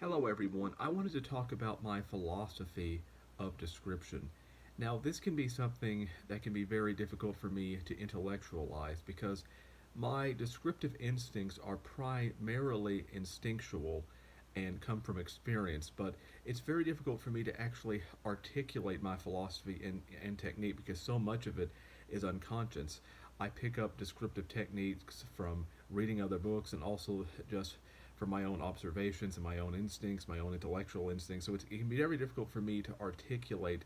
Hello, everyone. I wanted to talk about my philosophy of description. Now, this can be something that can be very difficult for me to intellectualize because my descriptive instincts are primarily instinctual and come from experience, but it's very difficult for me to actually articulate my philosophy and technique because so much of it is unconscious. I pick up descriptive techniques from reading other books and also just from my own observations and my own instincts, my own intellectual instincts. So it can be very difficult for me to articulate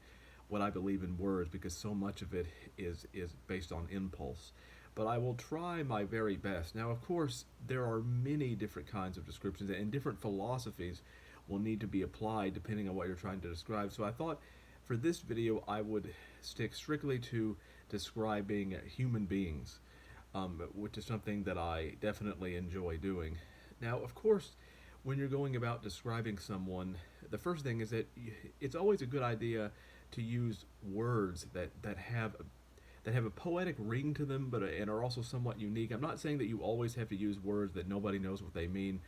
what I believe in words because so much of it is based on impulse. But I will try my very best. Now, of course, there are many different kinds of descriptions, and different philosophies will need to be applied depending on what you're trying to describe. So I thought for this video I would stick strictly to describing human beings, which is something that I definitely enjoy doing. Now, of course, when you're going about describing someone, the first thing is that it's always a good idea to use words that have a poetic ring to them, but and are also somewhat unique. I'm not saying that you always have to use words that nobody knows what they mean,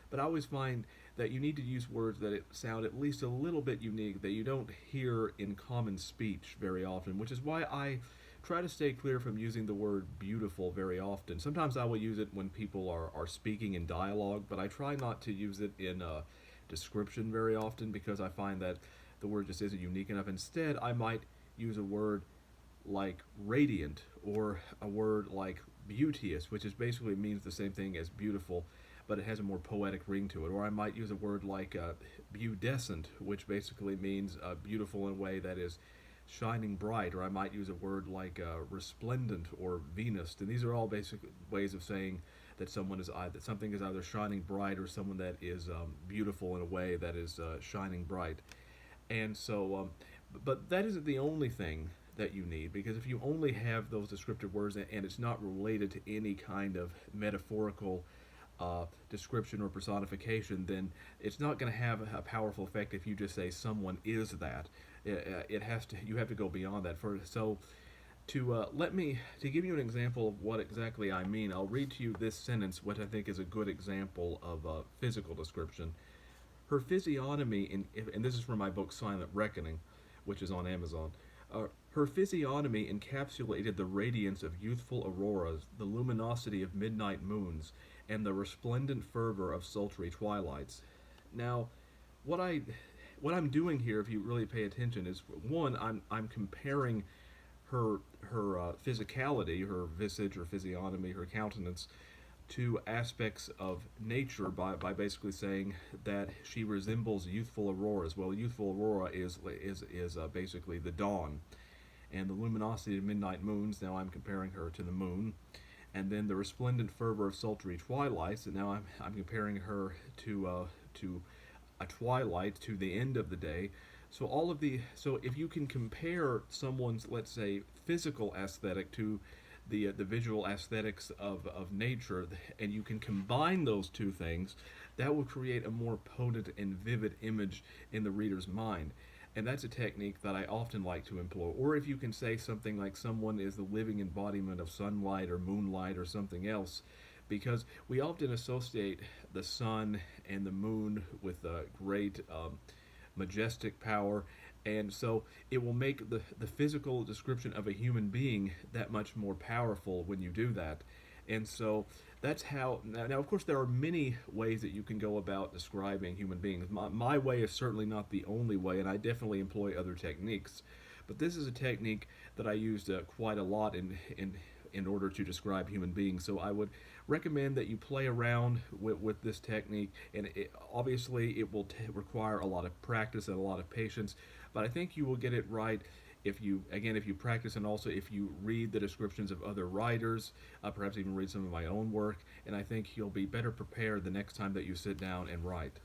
but I always find that you need to use words that sound at least a little bit unique that you don't hear in common speech very often, which is why I try to stay clear from using the word beautiful very often. Sometimes I will use it when people are speaking in dialogue, but I try not to use it in a description very often because I find that the word just isn't unique enough. Instead, I might use a word like radiant or a word like beauteous, which is basically means the same thing as beautiful, but it has a more poetic ring to it. Or I might use a word like beaudescent, which basically means beautiful in a way that is shining bright. Or I might use a word like resplendent or Venus. And these are all basic ways of saying that that something is either shining bright or someone that is beautiful in a way that is shining bright. And so, but that isn't the only thing that you need, because if you only have those descriptive words and it's not related to any kind of metaphorical description or personification, then it's not going to have a powerful effect if you just say someone is that. It has to. You have to go beyond that. To give you an example of what exactly I mean, I'll read to you this sentence, which I think is a good example of physical description. Her physiognomy, and this is from my book Silent Reckoning, which is on Amazon. Her physiognomy encapsulated the radiance of youthful auroras, the luminosity of midnight moons, and the resplendent fervor of sultry twilights. Now, what I what I'm doing here, if you really pay attention, is one, I'm comparing her physicality, her visage, her physiognomy, her countenance, to aspects of nature by basically saying that she resembles youthful auroras. Well, youthful aurora is basically the dawn, and the luminosity of midnight moons. Now I'm comparing her to the moon, and then the resplendent fervor of sultry twilights. And now I'm comparing her to a twilight, to the end of the day. So if you can compare someone's, let's say, physical aesthetic to the visual aesthetics of nature, and you can combine those two things, that will create a more potent and vivid image in the reader's mind. And that's a technique that I often like to employ. Or if you can say something like someone is the living embodiment of sunlight or moonlight or something else, because we often associate the sun and the moon with a great majestic power, and so it will make the physical description of a human being that much more powerful when you do that. And so that's how. Now, of course, there are many ways that you can go about describing human beings. My way is certainly not the only way, and I definitely employ other techniques. But this is a technique that I used quite a lot in order to describe human beings. So I would recommend that you play around with this technique, and obviously it will require a lot of practice and a lot of patience, but I think you will get it right if you practice, and also if you read the descriptions of other writers, perhaps even read some of my own work, and I think you'll be better prepared the next time that you sit down and write.